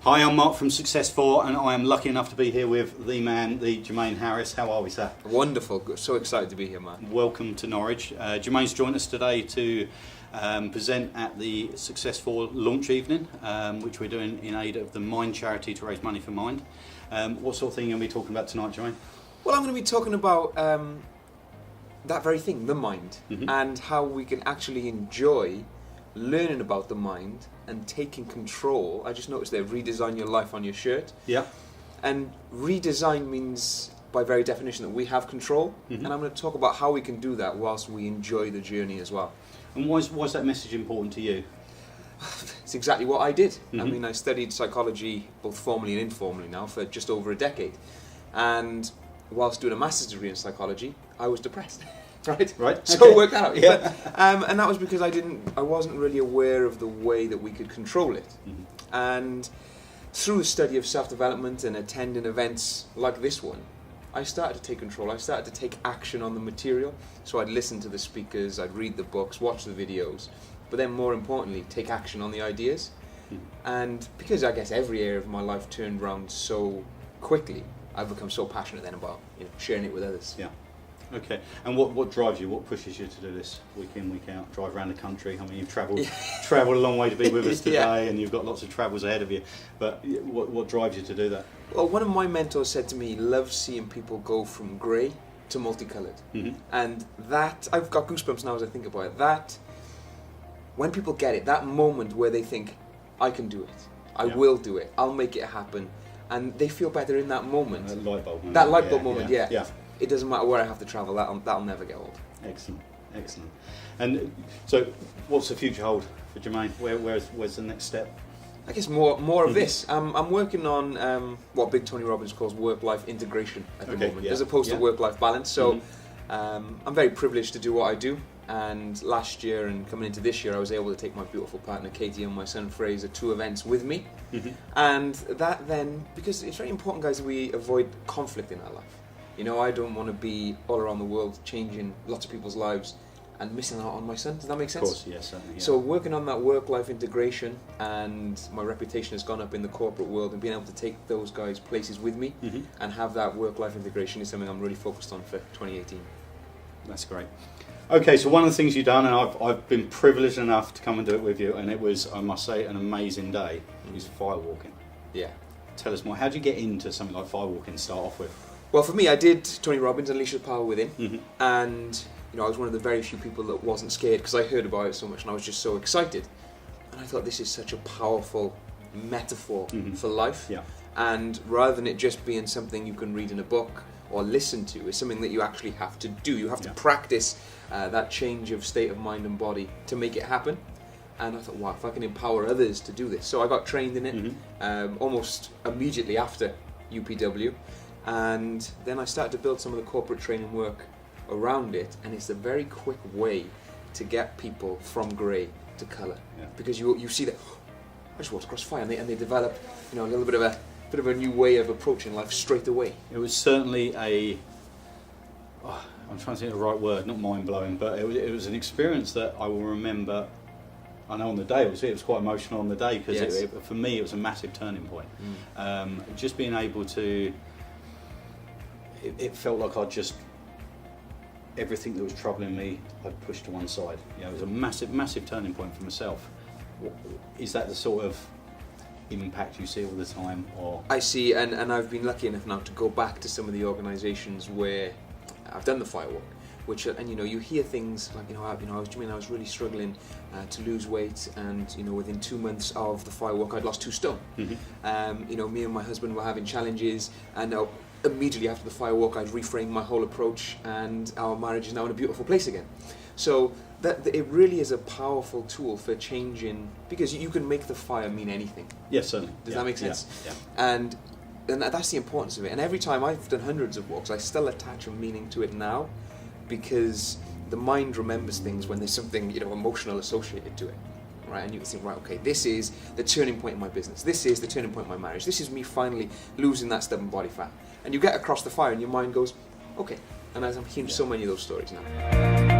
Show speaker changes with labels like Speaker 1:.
Speaker 1: Hi, I'm Mark from Success4, and I am lucky enough to be here with the man, the Jermaine Harris. How are we, sir?
Speaker 2: Wonderful. So excited to be here, man.
Speaker 1: Welcome to Norwich. Jermaine's joined us today to present at the Success4 launch evening, which we're doing in aid of the Mind charity to raise money for Mind. What sort of thing are we talking about tonight, Jermaine?
Speaker 2: Well, I'm going to be talking about that very thing, the mind,
Speaker 1: Mm-hmm.
Speaker 2: and how we can actually enjoy learning about the mind and taking control. I just noticed there, redesign your life on your shirt.
Speaker 1: Yeah.
Speaker 2: And redesign means, by very definition, that we have control.
Speaker 1: Mm-hmm.
Speaker 2: And I'm going to talk about how we can do that whilst we enjoy the journey as well.
Speaker 1: And why is that message important to you?
Speaker 2: It's exactly what I did.
Speaker 1: Mm-hmm.
Speaker 2: I mean, I studied psychology both formally and informally now for just over a decade. And whilst doing a master's degree in psychology, I was depressed. Right. So
Speaker 1: Okay.
Speaker 2: it worked out.
Speaker 1: Yeah.
Speaker 2: But, and that was because I wasn't really aware of the way that we could control it.
Speaker 1: Mm-hmm.
Speaker 2: And through the study of self-development and attending events like this one, I started to take control. I started to take action on the material. So I'd listen to the speakers, I'd read the books, watch the videos, but then more importantly, take action on the ideas.
Speaker 1: Mm-hmm.
Speaker 2: And because I guess every area of my life turned around so quickly, I've become so passionate then about sharing it with others.
Speaker 1: Yeah. Okay. And what drives you? What pushes you to do this week in, week out? Drive around the country. I mean, you've travelled a long way to be with us today,
Speaker 2: Yeah.
Speaker 1: and you've got lots of travels ahead of you. But what drives you to do that?
Speaker 2: Well, one of my mentors said to me, he loves seeing people go from grey to multicoloured.
Speaker 1: Mm-hmm.
Speaker 2: And that, I've got goosebumps now as I think about it, that, when people get it, that moment where they think, I can do it, I will do it, I'll make it happen, and they feel better in that moment.
Speaker 1: That light bulb moment.
Speaker 2: That light bulb moment, yeah.
Speaker 1: Yeah.
Speaker 2: It doesn't matter where I have to travel, that'll never get old.
Speaker 1: Excellent. And so, what's the future hold for Jermaine? Where's the next step?
Speaker 2: I guess more of this. I'm working on what Big Tony Robbins calls work-life integration at the moment, as opposed to work-life balance. So I'm very privileged to do what I do. And last year and coming into this year, I was able to take my beautiful partner Katie and my son Fraser to events with me.
Speaker 1: Mm-hmm.
Speaker 2: And that then, because it's very important, guys, that we avoid conflict in our life. I don't want to be all around the world changing lots of people's lives and missing out on my son. Does that make sense?
Speaker 1: Of course, yes, certainly. Yeah.
Speaker 2: So working on that work-life integration, and my reputation has gone up in the corporate world, and being able to take those guys places with me and have that work-life integration is something I'm really focused on for 2018.
Speaker 1: That's great. Okay, so one of the things you've done, and I've been privileged enough to come and do it with you, and it was, I must say, an amazing day, is firewalking.
Speaker 2: Yeah.
Speaker 1: Tell us more. How did you get into something like firewalking to start off with?
Speaker 2: Well, for me, I did Tony Robbins, Unleash the Power Within,
Speaker 1: Mm-hmm.
Speaker 2: and I was one of the very few people that wasn't scared because I heard about it so much and I was just so excited. And I thought this is such a powerful metaphor for life.
Speaker 1: Yeah.
Speaker 2: And rather than it just being something you can read in a book or listen to, it's something that you actually have to do. You have to practice that change of state of mind and body to make it happen. And I thought, wow, if I can empower others to do this. So I got trained in it almost immediately after UPW. And then I started to build some of the corporate training work around it, and it's a very quick way to get people from grey to colour.
Speaker 1: Yeah.
Speaker 2: Because you see that, I just walked across fire, and they develop a little bit of a new way of approaching life straight away.
Speaker 1: It was certainly I'm trying to think of the right word, not mind-blowing, but it was an experience that I will remember. I know on the day it was quite emotional on the day because for me it was a massive turning point. Just being able to, it felt like everything that was troubling me I'd pushed to one side. It was a massive turning point for myself. Is that the sort of impact you see all the time? Or
Speaker 2: I see, and I've been lucky enough now to go back to some of the organisations where I've done the firewalk, you hear things like I was really struggling to lose weight, and within 2 months of the firewalk I'd lost 2 stone. Me and my husband were having challenges, and immediately after the firewalk I'd reframed my whole approach, and our marriage is now in a beautiful place again. So that it really is a powerful tool for changing, because you can make the fire mean anything.
Speaker 1: Yes, certainly.
Speaker 2: Does that make sense?
Speaker 1: Yeah.
Speaker 2: And that's the importance of it. And every time I've done hundreds of walks, I still attach a meaning to it now, because the mind remembers things when there's something emotional associated to it. Right, and you can think, right, okay, this is the turning point in my business. This is the turning point in my marriage. This is me finally losing that stubborn body fat. And you get across the fire, and your mind goes, okay. And I'm hearing so many of those stories now.